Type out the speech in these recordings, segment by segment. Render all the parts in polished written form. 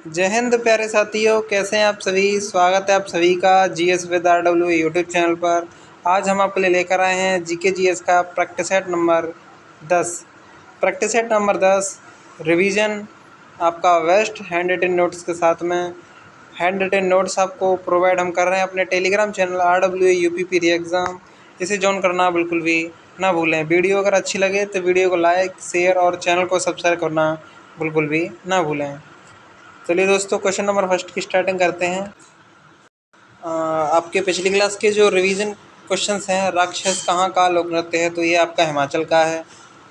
जय हिंद प्यारे साथियों, कैसे हैं आप सभी। स्वागत है आप सभी का GS with RW YouTube channel पर। आज हम आपके लिए लेकर आए हैं जीके जीएस का practice set number 10। Practice set number 10 revision आपका वेस्ट हैंड रिटन नोट्स के साथ में। हैंड रिटन नोट्स आपको प्रोवाइड हम कर रहे हैं अपने Telegram channel RW UPP re exam. इसे ज्वाइन करना बिल्कुल भी ना भूलें। वीडियो अगर अच्छी लगे तो वीडियो को लाइक शेयर और चैनल को सब्सक्राइब करना बिल्कुल भी ना भूलें। चलिए दोस्तों, क्वेश्चन नंबर फर्स्ट की स्टार्टिंग करते हैं। आपके पिछली क्लास के जो रिवीजन क्वेश्चंस हैं, राक्षस कहाँ का लोक नृत्य है, तो ये आपका हिमाचल का है।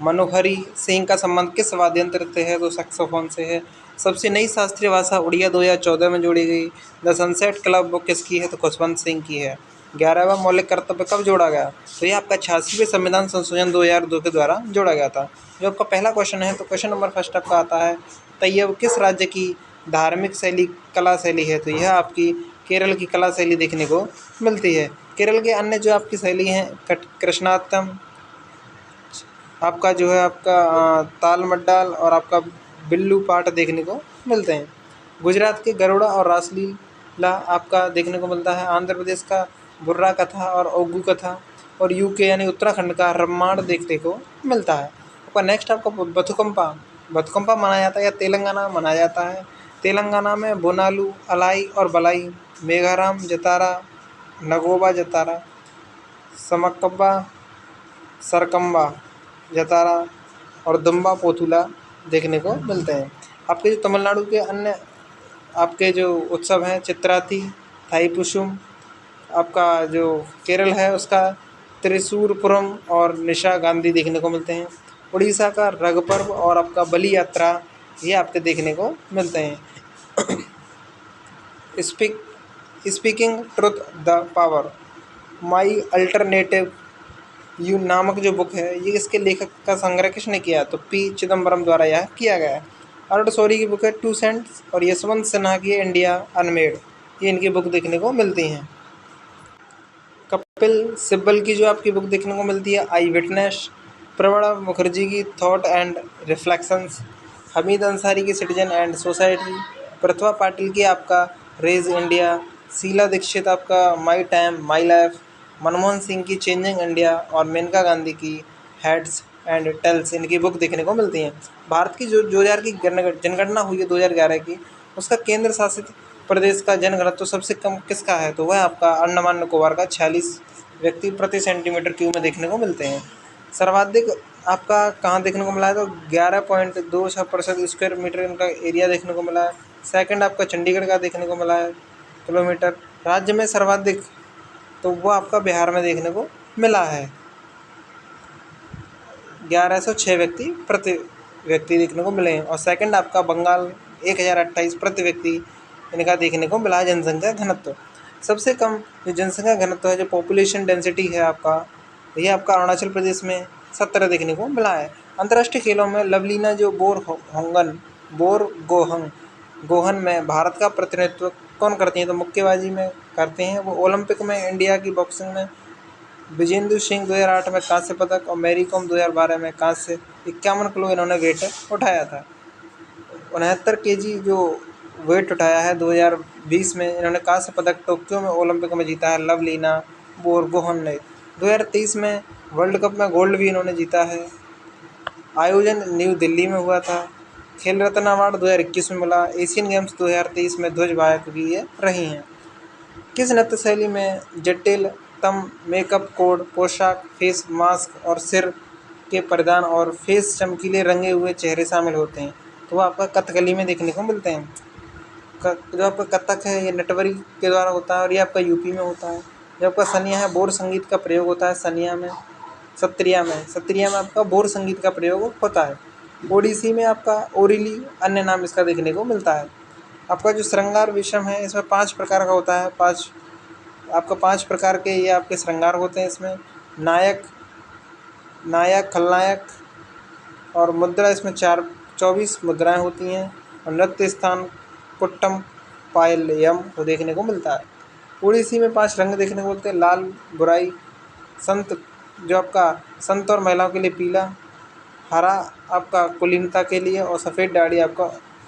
मनोहरी सिंह का संबंध किस वाद्य यंत्र से है, तो सैक्सोफोन से है। सबसे नई शास्त्रीय भाषा उड़िया 2014 में जोड़ी गई। द सनसेट क्लब बुक किसकी है, तो खुशवंत सिंह की है। 11वां मौलिक कर्तव्य कब जोड़ा गया, तो ये आपका 86वें संविधान संशोधन 2002 के द्वारा जोड़ा गया था। जो आपका पहला क्वेश्चन है, तो क्वेश्चन नंबर फर्स्ट आपका आता है, तैयब किस राज्य की धार्मिक शैली कला शैली है, तो यह आपकी केरल की कला शैली देखने को मिलती है। केरल के अन्य जो आपकी शैली हैं, कृष्णाटम, आपका जो है आपका ताल मड्डाल और आपका बिल्लू पाठ देखने को मिलते हैं। गुजरात के गरुड़ा और रासलीला आपका देखने को मिलता है। आंध्र प्रदेश का बुर्रा कथा और ओगू कथा, और यूके यानी उत्तराखंड का रम्माण देखने को मिलता है। आपका नेक्स्ट आपका बथुकम्पा बथुकम्पा मनाया जाता है या तेलंगाना मनाया जाता है। तेलंगाना में बोनालू, अलाई और बलाई, मेघाराम जतारा, नगोबा जतारा, समक्कबा, सरकम्बा जतारा और दुम्बा पोथुला देखने को मिलते हैं। आपके जो तमिलनाडु के अन्य आपके जो उत्सव हैं, चित्राथी, थाईपुशुम, आपका जो केरल है उसका त्रिशूरपुरम और निशा गांधी देखने को मिलते हैं। उड़ीसा का रग पर्व और आपका बलि यात्रा ये आपके देखने को मिलते हैं। Speaking truth the power, my alternative you नामक जो बुक है, ये इसके लेखक का संग्रह किसने किया, तो पी चिदम्बरम द्वारा यह किया गया है। अरुण शौरी की बुक है टू सेंट्स, और यशवंत सिन्हा की है इंडिया अनमेड, ये इनकी बुक देखने को मिलती हैं। कपिल सिब्बल की जो आपकी बुक देखने को मिलती है आई विटनेस, प्रवण मुखर्जी की thought and reflections, Hamid Ansari की citizen and society, Pratibha Patil की आपका रेज इंडिया, शीला दीक्षित आपका my time my life, Manmohan Singh की चेंजिंग इंडिया और मेनका गांधी की हेड्स एंड टेल्स इनकी बुक देखने को मिलती हैं। भारत की जो 2000 की जनगणना हुई है 2011 की, उसका केंद्र शासित प्रदेश का जनघनत्व सबसे कम किसका है, तो वह आपका अंडमान निकोबार का 46 व्यक्ति प्रति सेंटीमीटर क्यूब में देखने को मिलते हैं। सर्वाधिक आपका कहाँ देखने को मिला है, तो 11.26% स्क्वायर मीटर इनका एरिया देखने को मिला है। सेकंड आपका चंडीगढ़ का देखने को मिला है किलोमीटर। राज्य में सर्वाधिक तो वो आपका बिहार में देखने को मिला है, 1106 व्यक्ति प्रति व्यक्ति देखने को मिले हैं। और सेकंड आपका बंगाल 1028 प्रति व्यक्ति इनका देखने को मिला है जनसंख्या घनत्व। सबसे कम जो जनसंख्या घनत्व है, जो पॉपुलेशन डेंसिटी है आपका, ये आपका अरुणाचल प्रदेश में 17 देखने को मिला है। अंतर्राष्ट्रीय खेलों में लवलीना जो गोहन में भारत का प्रतिनिधित्व कौन करती हैं, तो मुक्केबाजी में करते हैं वो। ओलंपिक में इंडिया की बॉक्सिंग में विजेंदु सिंह 2008 में कांस्य पदक, और मैरी कॉम 2012 में कांस्य 51 किलो इन्होंने वेट उठाया था। 69 केजी जो वेट उठाया है 2020 में इन्होंने कांस्य पदक टोक्यो में ओलंपिक में जीता है लवलीना बोरगोहन ने। 2023 में वर्ल्ड कप में गोल्ड भी इन्होंने जीता है। आयोजन न्यू दिल्ली में हुआ था। खेल रत्न अवार्ड 2021 में मिला। एशियन गेम्स 2023 में ध्वज वाहक भी ये रही हैं। किस नृत्य शैली में जटिलतम मेकअप कोड, पोशाक, फेस मास्क और सिर के परिधान और फेस चमकीले रंगे हुए चेहरे शामिल होते हैं, तो वो आपका कथकली में देखने को मिलते हैं। जो आपका कथक है ये नटवरी के द्वारा होता है और ये आपका यूपी में होता है। जो आपका सनिया है, बोर संगीत का प्रयोग होता है सनिया में। सत्रिया में आपका बोर संगीत का प्रयोग होता है। ओडिसी में आपका ओरिली अन्य नाम इसका देखने को मिलता है। आपका जो श्रृंगार विषम है, इसमें 5 प्रकार का होता है। 5 प्रकार के ये आपके श्रृंगार होते हैं। इसमें नायक, खलनायक और मुद्रा, इसमें 24 मुद्राएं होती हैं। और नृत्य स्थान कुट्टम पायलयम को देखने को मिलता है। ओडिसी में 5 रंग देखने को मिलते हैं। लाल बुराई, संत जो आपका संत और महिलाओं के लिए पीला, हरा आपका कुलीनता के लिए, और सफ़ेद दाढ़ी आपका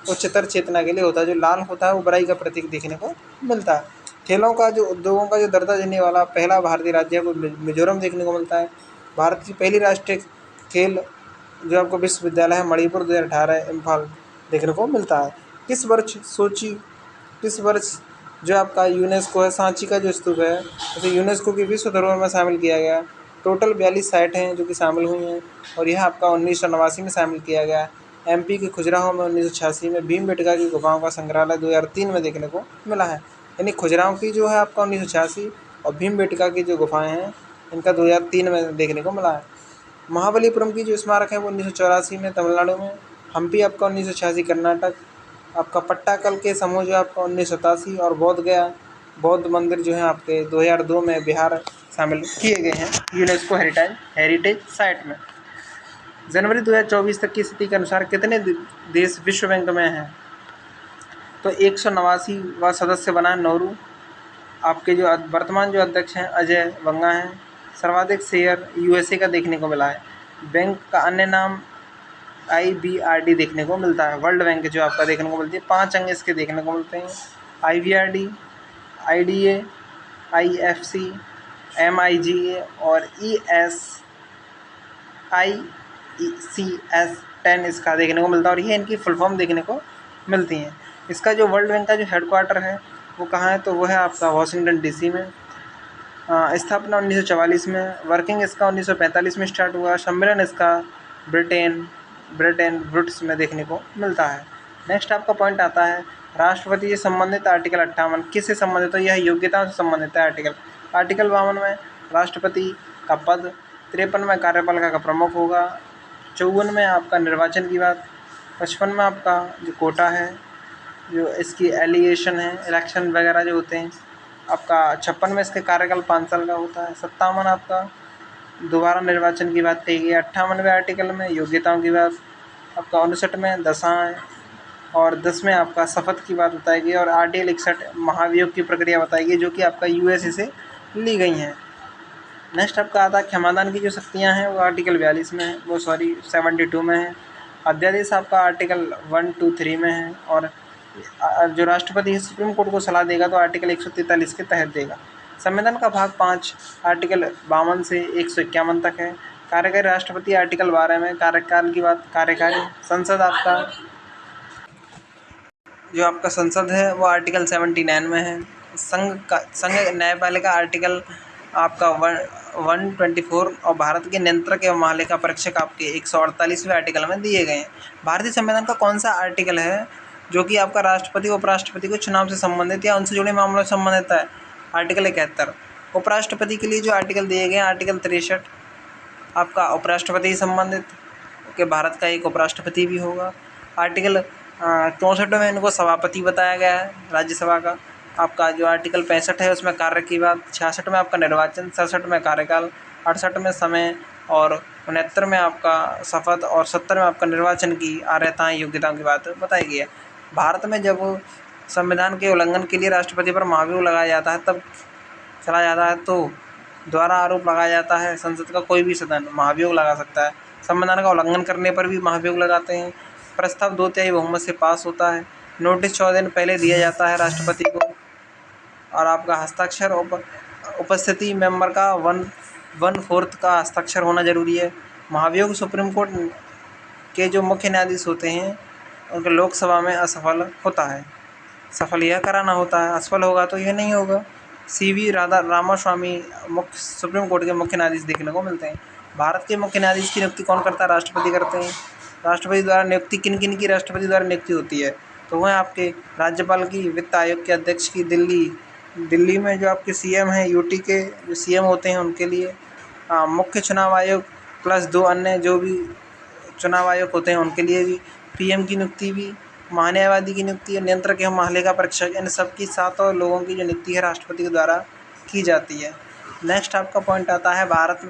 उच्चतर चेतना के लिए होता है। जो लाल होता है वो बुराई का प्रतीक देखने को मिलता है। खेलों का जो उद्योगों का जो दर्जा देने वाला पहला भारतीय राज्य को मिजोरम देखने को मिलता है। भारत की पहली राष्ट्रीय खेल जो आपको विश्वविद्यालय है मणिपुर 2018 इम्फाल देखने को मिलता है। किस वर्ष जो आपका यूनेस्को है सांची का जो स्तूप है उसे यूनेस्को की विश्व धरोहर में शामिल किया गया। टोटल 42 साइट हैं जो कि शामिल हुई हैं और यह आपका 1989 में शामिल किया गया। एमपी के खजुराहो में 1986 में, भीमबेटका की गुफाओं का संग्रहालय 2003 में देखने को मिला है। यानी खजुराहो की जो है आपका 1986 और भीमबेटका की जो गुफाएं हैं इनका 2003 में देखने को मिला है। महाबलीपुरम की जो स्मारक है वो 1984 में तमिलनाडु में, हम्पी आपका 1986 कर्नाटक, आपका पट्टाकल के समूह जो आपका 1987 और बोध गया बौद्ध मंदिर जो है आपके 2002 में बिहार शामिल किए गए हैं यूनेस्को हेरिटेज साइट में। जनवरी 2024 तक की स्थिति के अनुसार कितने देश विश्व बैंक में हैं? तो 189वां सदस्य बना है नौरू। आपके जो वर्तमान जो अध्यक्ष हैं अजय बंगा हैं। सर्वाधिक शेयर यूएसए का देखने को मिला है। बैंक का अन्य नाम IBRD देखने को मिलता है। वर्ल्ड बैंक जो आपका देखने को मिलती है 5 अंग इसके देखने को मिलते हैं। IBRD, IDA, IFC, MIGA और ESICS-10 इसका देखने को मिलता है और ये इनकी फुल फॉर्म देखने को मिलती हैं। इसका जो वर्ल्ड बैंक का जो हेडक्वार्टर है वो कहाँ है? तो वो है आपका वाशिंगटन DC में। स्थापना 1944 में, वर्किंग इसका 1945 में स्टार्ट हुआ। सम्मेलन इसका ब्रिटेन वुड्स में देखने को मिलता है। नेक्स्ट आपका पॉइंट आता है राष्ट्रपति से संबंधित आर्टिकल 58 किससे संबंधित है? यह योग्यताओं से संबंधित है। आर्टिकल 52 में राष्ट्रपति का पद, 53 में कार्यपालिका का प्रमुख होगा, 54 में आपका निर्वाचन की बात, 55 में आपका जो कोटा है जो इसकी एलिगेशन है इलेक्शन वगैरह जो होते हैं आपका, 56 में इसके कार्यकाल 5 साल का होता है, 57 आपका दोबारा निर्वाचन की बात कही गई, 58वें आर्टिकल में योग्यताओं की बात, आपका 59 में दशाएं और 10 में आपका शपथ की बात बताई गई और आर्टिकल 61 महाभियोग की प्रक्रिया बताई गई जो कि आपका USA से ली गई हैं। नेक्स्ट आपका आता है क्षमादान की जो शक्तियाँ हैं वो आर्टिकल 42 में है, वो 72 में है। अध्यादेश आपका आर्टिकल 1, 2, 3 में है और जो राष्ट्रपति सुप्रीम कोर्ट को सलाह देगा तो आर्टिकल 143 के तहत देगा। संविधान का भाग 5 आर्टिकल 52 से 151 तक है। कार्यकारी राष्ट्रपति आर्टिकल 12 में, कार्यकाल की बात, कार्यकारी संसद आपका जो आपका संसद है वो आर्टिकल 79 में है। संघ न्यायपालिका आर्टिकल आपका 124 और भारत के नियंत्रक एवं महालेखा परीक्षक आपके 148वें आर्टिकल में दिए गए हैं। भारतीय संविधान का कौन सा आर्टिकल है जो कि आपका राष्ट्रपति उपराष्ट्रपति को चुनाव से संबंधित या उनसे जुड़े मामलों से संबंधित है? आर्टिकल 71। उपराष्ट्रपति के लिए जो आर्टिकल दिए गए हैं आर्टिकल 63 आपका उपराष्ट्रपति से संबंधित कि भारत का एक उपराष्ट्रपति भी होगा। आर्टिकल 64 में इनको सभापति बताया गया है राज्यसभा का। आपका जो आर्टिकल 65 है उसमें कार्य की बात, 66 में आपका निर्वाचन, 67 में कार्यकाल, 68 में समय और 69 में आपका शपथ और 70 में आपका निर्वाचन की अर्हताएँ योग्यताओं की बात बताई गई है। भारत में जब संविधान के उल्लंघन के लिए राष्ट्रपति पर महाभियोग लगाया जाता है तब चला जाता है तो द्वारा आरोप लगाया जाता है संसद का कोई भी सदन महाभियोग लगा सकता है। संविधान का उल्लंघन करने पर भी महाभियोग लगाते हैं। प्रस्ताव 2/3 बहुमत से पास होता है। नोटिस 14 दिन पहले दिया जाता है राष्ट्रपति को और आपका हस्ताक्षर उपस्थिति मेंबर का 1/4 का हस्ताक्षर होना जरूरी है। महाभियोग सुप्रीम कोर्ट के जो मुख्य न्यायाधीश होते हैं उनके लोकसभा में असफल होता है। सफल यह कराना होता है, असफल होगा तो यह नहीं होगा। CV रामास्वामी मुख्य सुप्रीम कोर्ट के मुख्य न्यायाधीश देखने को मिलते हैं। भारत के मुख्य न्यायाधीश की नियुक्ति कौन करता है? राष्ट्रपति करते हैं। राष्ट्रपति द्वारा नियुक्ति किन किन की राष्ट्रपति द्वारा नियुक्ति होती है? तो वह आपके राज्यपाल की, वित्त आयोग के अध्यक्ष की, दिल्ली में जो आपके CM हैं UT के जो CM होते हैं उनके लिए, मुख्य चुनाव आयोग प्लस 2 अन्य जो भी चुनाव आयोग होते हैं उनके लिए भी, PM की नियुक्ति भी, महान्यायवादी की नियुक्ति, नियंत्रक एवं महालेखा परीक्षक, इन सब की 7 लोगों की जो नियुक्ति है राष्ट्रपति के द्वारा की जाती है। नेक्स्ट आपका पॉइंट आता है भारत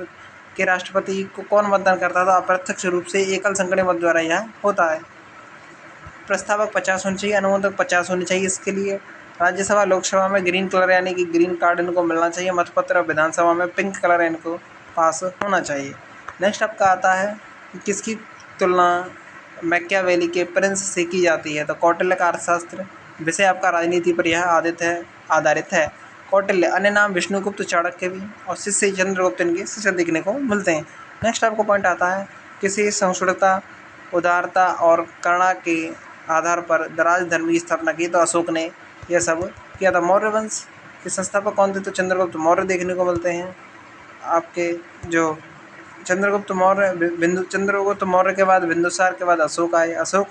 के राष्ट्रपति को कौन मतदान करता था? अप्रत्यक्ष रूप से एकल संगठित मत द्वारा यह होता है। प्रस्तावक 50 होनी चाहिए, अनुमोदक 50 होनी चाहिए। इसके लिए राज्यसभा लोकसभा में ग्रीन कलर यानी कि ग्रीन कार्ड इनको मिलना चाहिए मतपत्र, विधानसभा में पिंक कलर इनको पास होना चाहिए। नेक्स्ट आपका आता है किसकी तुलना मैकियावेली के प्रिंस से की जाती है। तो कौटिल्य का अर्थशास्त्र विषय आपका राजनीति पर यह आधारित है। कौटिल्य अन्य नाम विष्णुगुप्त, चाणक्य भी, और शिष्य चंद्रगुप्त इनके शिष्य देखने को मिलते हैं। नेक्स्ट आपको पॉइंट आता है, किसी सहिष्णुता, उदारता और करुणा के आधार पर राजधर्म की स्थापना की। तो अशोक ने यह सब किया था। मौर्य वंश के संस्थापक कौन थे? तो चंद्रगुप्त मौर्य देखने को मिलते हैं। आपके जो चंद्रगुप्त मौर्य के बाद बिंदुसार के बाद अशोक आए। अशोक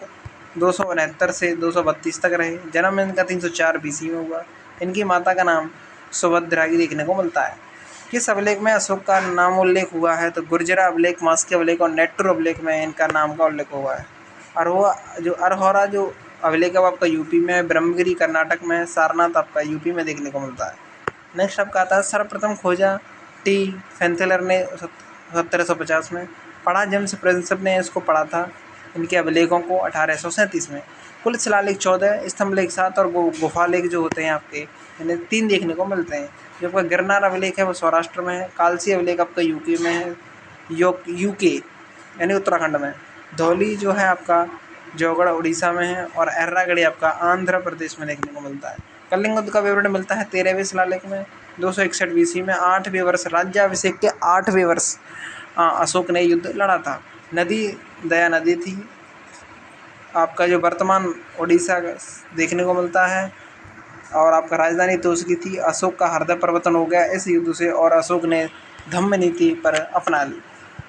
269 से 232 तक रहे। जन्म इनका 304 BC में हुआ। इनकी माता का नाम सुभद्रा की देखने को मिलता है। किस अभिलेख में अशोक का नाम उल्लेख हुआ है? तो गुर्जरा अभिलेख, मास्की अभिलेख और नेट्टूर अभिलेख में इनका नाम का उल्लेख हुआ है। अरहोरा जो अभिलेख है वो आपका यूपी में है। ब्रह्मगिरी कर्नाटक में है। सारनाथ आपका यूपी में देखने को मिलता है। नेक्स्ट आपका आता है, सर्वप्रथम खोजा टी फेंथेलर ने 1750 में। पढ़ा जेम्स प्रिंसेप ने इसको पढ़ा था, इनके अभिलेखों को 1837 में। कुल शिलालेख 14, स्तंभलेख 7 और गुफालेख जो होते हैं आपके, इन्हें 3 देखने को मिलते हैं। जो आपका गिरनार अभिलेख है वो सौराष्ट्र में है। कालसी अभिलेख आपका यूके में है, यूके यानी उत्तराखंड में। धौली जो है आपका जौगढ़ उड़ीसा में है, और एर्रागड़ी आपका आंध्र प्रदेश में देखने को मिलता है। कलिंग युद्ध का विवरण मिलता है 13वें शिलालेख में, 261 BC में। 8वें वर्ष राज्याभिषेक के 8वें वर्ष अशोक ने युद्ध लड़ा था। नदी दया नदी थी। आपका जो वर्तमान उड़ीसा देखने को मिलता है, और आपका राजधानी तोषकी थी। अशोक का हृदय परिवर्तन हो गया इस युद्ध से, और अशोक ने धम्म नीति पर अपना ली।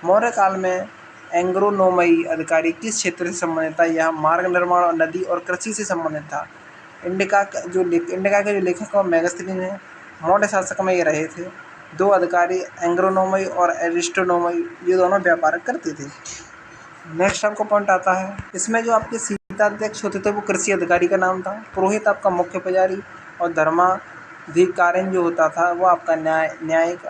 मौर्य काल में एंग्रोनोमई अधिकारी किस क्षेत्र से संबंधित था? यह मार्ग निर्माण और नदी और कृषि से संबंधित था। इंडिका के जो लेखक और मेगास्थनीज हैं, मौर्य शासक में ये रहे थे। 2 अधिकारी एंग्रोनोमई और एरिस्टोनोमई, ये दोनों व्यापार करते थे। नेक्स्ट आपको पॉइंट आता है, इसमें जो आपके सीताध्यक्ष होते थे वो कृषि अधिकारी का नाम था। पुरोहित आपका मुख्य पुजारी, और धर्माधिकारिण जो होता था वो आपका न्यायिक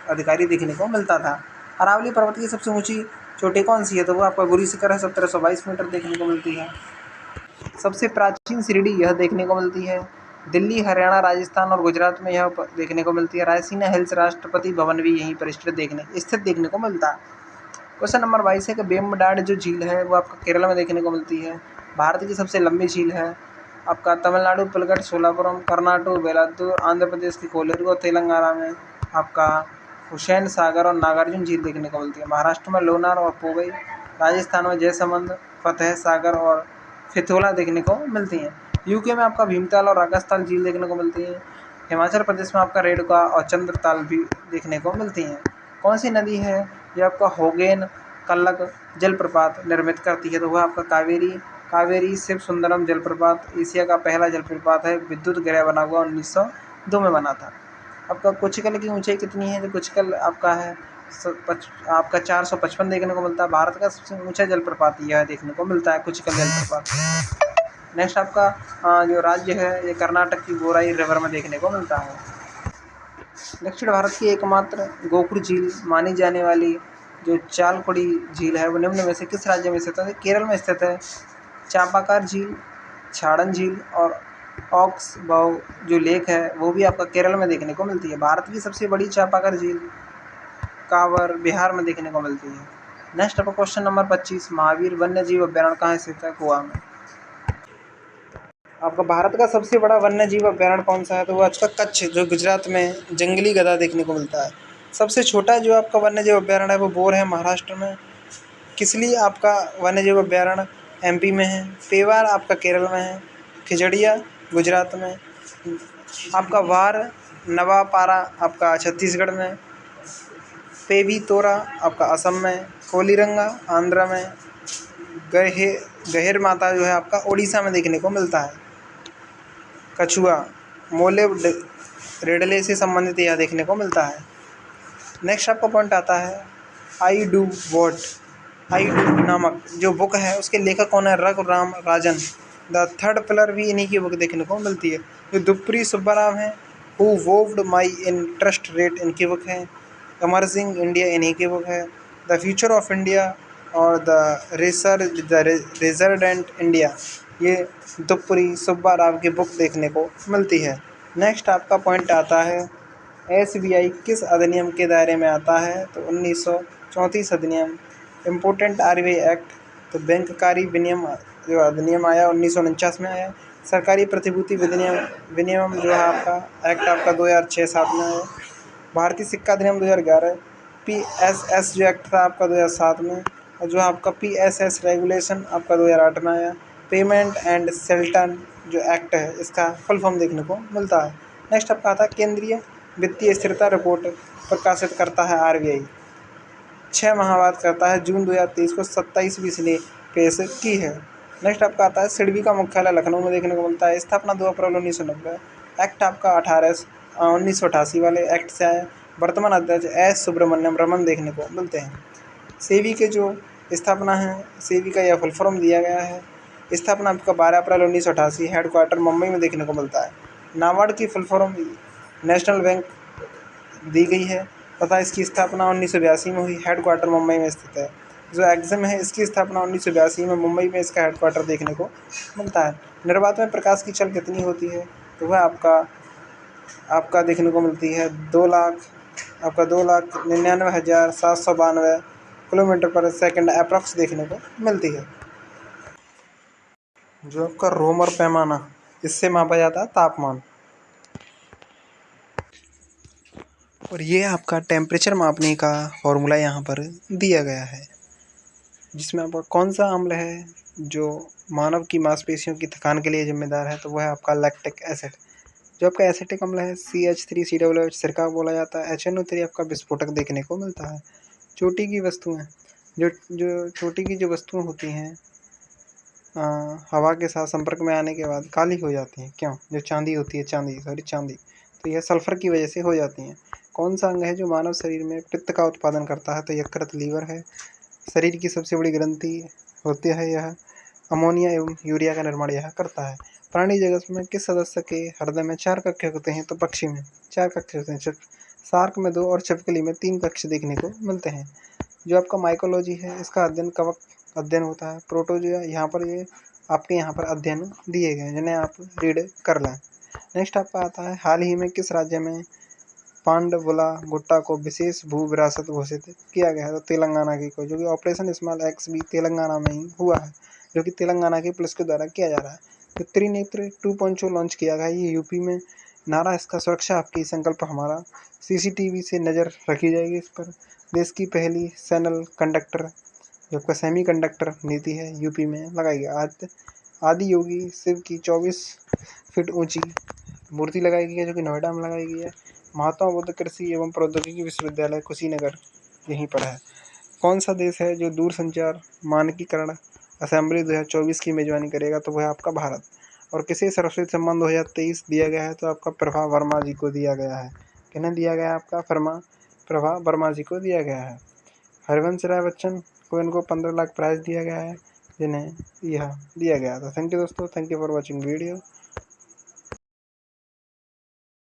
अधिकारी देखने को मिलता था। अरावली पर्वत की सबसे ऊंची चोटी कौन सी है? तो वो आपका गुरु शिखर है, 1722 मीटर देखने को मिलती है। सबसे प्राचीन शिरडी यह देखने को मिलती है। दिल्ली, हरियाणा, राजस्थान और गुजरात में यह देखने को मिलती है। रायसीना हिल्स राष्ट्रपति भवन भी यहीं पर स्थित देखने को मिलता है। क्वेश्चन नंबर 22 है कि वेम्बनाड जो झील है वो आपका केरल में देखने को मिलती है। भारत की सबसे लंबी झील है आपका तमिलनाडु पुलगट सोलापुरम, कर्नाटक वेलातूर, आंध्र प्रदेश की कोलेरू, तेलंगाना में आपका हुसैन सागर और नागार्जुन झील देखने को मिलती है। महाराष्ट्र में लोनार और पोवई, राजस्थान में जयसमंद, फतेह सागर और फिथोला देखने को मिलती हैं। यूके में आपका भीमताल और रागस्थान झील देखने को मिलती है। हिमाचल प्रदेश में आपका रेणुका और चंद्रताल भी देखने को मिलती हैं। कौन सी नदी है जो आपका होगेन कल्लक जलप्रपात निर्मित करती है? तो वह आपका कावेरी शिव सुंदरम जलप्रपात एशिया का पहला जलप्रपात है। विद्युत गृह बना हुआ 1902 में बना था। आपका कुचिकल की ऊंचाई कितनी है? तो कुचिकल आपका है आपका 455 देखने को मिलता है। भारत का सबसे ऊंचा जलप्रपात यह देखने को मिलता है, कुचिकल जलप्रपात। नेक्स्ट आपका जो राज्य है ये कर्नाटक की गोराई रिवर में देखने को मिलता है। दक्षिण भारत की एकमात्र गोकुल झील मानी जाने वाली जो चालकुड़ी झील है वो निम्न में से किस राज्य में स्थित है? केरल में स्थित है। चापाकार झील, छाड़न झील और ऑक्स बाव जो लेक है वो भी आपका केरल में देखने को मिलती है। भारत की सबसे बड़ी चापाकार झील कांवर बिहार में देखने को मिलती है। नेक्स्ट आपका क्वेश्चन नंबर 25, महावीर वन्य जीव अभ्यारण्य कहाँ स्थित है? गोवा में। आपका भारत का सबसे बड़ा वन्य जीव अभ्यारण्य कौन सा है? तो वो आपका कच्छ जो गुजरात में जंगली गधा देखने को मिलता है। सबसे छोटा जो आपका वन्य जीव अभ्यारण्य है वो बोर है महाराष्ट्र में। किसली आपका वन्य जीव अभ्यारण्य MP में है। पेवार आपका केरल में है। खिजड़िया गुजरात में। आपका वार नवापारा आपका छत्तीसगढ़ में। पेवीतोरा आपका असम में। कोलीरंगा आंध्र में। गहिर माता जो है आपका उड़ीसा में देखने को मिलता है। कछुआ मोलेब रेडले से संबंधित यह देखने को मिलता है। नेक्स्ट आपका पॉइंट आता है आई डू नामक जो बुक है उसके लेखक कौन है? Raghuram Rajan. The third pillar भी इन्हीं की बुक देखने को मिलती है। जो दुप्री सुब्बाराव हैं हु वोव्ड माई इंटरेस्ट रेट इनकी बुक है। इमर्जिंग इंडिया इन्हीं की बुक है। द फ्यूचर ऑफ इंडिया और द रेजिडेंट इंडिया ये दुप्री सुब्बाराव की बुक देखने को मिलती है। नेक्स्ट आपका पॉइंट आता है SBI किस अधिनियम के दायरे में आता है? तो 1934 अधिनियम। इम्पोर्टेंट RBI एक्ट, तो तो बैंककारी विनियम जो अधिनियम आया 1949 में आया। सरकारी प्रतिभूति विनियम जो है आपका एक्ट आपका 2006-7 में आया। भारतीय सिक्का अधिनियम 2011। PSS जो एक्ट था आपका 2007 में, और जो आपका PSS रेगुलेशन आपका 2008 में आया। पेमेंट एंड सेटलमेंट जो एक्ट है इसका फुल फॉर्म देखने को मिलता है। नेक्स्ट आपका आता है केंद्रीय वित्तीय स्थिरता रिपोर्ट प्रकाशित करता है RBI। 6 माह बाद करता है, जून 2023 को 27वीं इसने पेश की है। नेक्स्ट आपका आता है सिडबी का मुख्यालय लखनऊ में देखने को मिलता है। स्थापना 2 अप्रैल 1990। एक्ट आपका 1988 वाले एक्ट से आया। वर्तमान अध्यक्ष एस सुब्रमण्यम रमन देखने को मिलते हैं। सेबी के जो स्थापना है, सेबी का यह फुल फॉर्म दिया गया है। स्थापना आपका 12 अप्रैल 1988, हेडक्वार्टर मुंबई में देखने को मिलता है। नाबार्ड की फुल फॉर्म नेशनल बैंक दी गई है तथा इसकी स्थापना 1982 में हुई, हेडक्वार्टर मुंबई में स्थित है। जो एग्जिम है इसकी स्थापना 1982 में मुंबई में इसका हेडक्वार्टर देखने को मिलता है। निर्वात में प्रकाश की चल कितनी होती है, तो वह आपका देखने को मिलती है 2,99,792 किलोमीटर पर सेकंड अप्रॉक्स देखने को मिलती है। जो आपका रोमर पैमाना, इससे मापा जाता है तापमान। और ये आपका टेम्परेचर मापने का फॉर्मूला यहाँ पर दिया गया है, जिसमें आपका कौन सा अम्ल है जो मानव की मांसपेशियों की थकान के लिए जिम्मेदार है, तो वह है आपका लैक्टिक एसिड। जो आपका एसिटिक अम्ल है CH3COOH सिरका बोला जाता है। HNO3 आपका विस्फोटक देखने को मिलता है। चोटी की वस्तुएं, जो चोटी की जो वस्तुएं होती हैं हवा के साथ संपर्क में आने के बाद काली हो जाती हैं, क्यों? जो चांदी होती है, चांदी, तो यह सल्फर की वजह से हो जाती हैं। कौन सा अंग है जो मानव शरीर में पित्त का उत्पादन करता है, तो यकृत लीवर है। शरीर की सबसे बड़ी ग्रंथि होती है, यह अमोनिया एवं यूरिया का निर्माण यह करता है। प्राणी जगत में किस सदस्य के हृदय में 4 कक्ष होते हैं, तो पक्षी में 4 कक्ष होते हैं। शार्क में 2 और छिपकली में 3 कक्ष देखने को मिलते हैं। जो आपका माइकोलॉजी है इसका अध्ययन कवक अध्ययन होता है। प्रोटोजोआ यहाँ पर ये आपके यहाँ पर अध्ययन दिए गए हैं, जिन्हें आप रीड कर लें। नेक्स्ट आपका आता है हाल ही में किस राज्य में पांडवुला गुट्टा को विशेष भू विरासत घोषित किया गया है, तो तेलंगाना की को, जो कि ऑपरेशन स्मॉल एक्स भी तेलंगाना में ही हुआ है, जो कि तेलंगाना की पुलिस के द्वारा किया जा रहा है। तो त्रिनेत्र 2.0 लॉन्च किया गया है, ये यूपी में। नारा इसका सुरक्षा आपकी संकल्प हमारा। CCTV से नज़र रखी जाएगी इस पर। देश की पहली सैनल कंडक्टर जो आपका सेमी कंडक्टर नीति है यूपी में लगाई गई। आदि योगी शिव की 24 फीट ऊंची मूर्ति लगाई गई है, जो कि नोएडा में लगाई गई है। महात्मा बुद्ध कृषि एवं प्रौद्योगिकी विश्वविद्यालय कुशीनगर यहीं पर है। कौन सा देश है जो दूरसंचार मानकीकरण असेंबली 2024 की मेजबानी करेगा, तो वह है आपका भारत। और किसे सर्वश्रेष्ठ सम्मान 2023 दिया गया है, तो आपका प्रभा वर्मा जी को दिया गया है। किन्हें दिया गया है? आपका प्रभा वर्मा जी को दिया गया है। हरिवंश राय बच्चन को इनको 15 लाख प्राइज़ दिया गया है, जिन्हें यह दिया गया था। थैंक यू दोस्तों, thank you for watching video.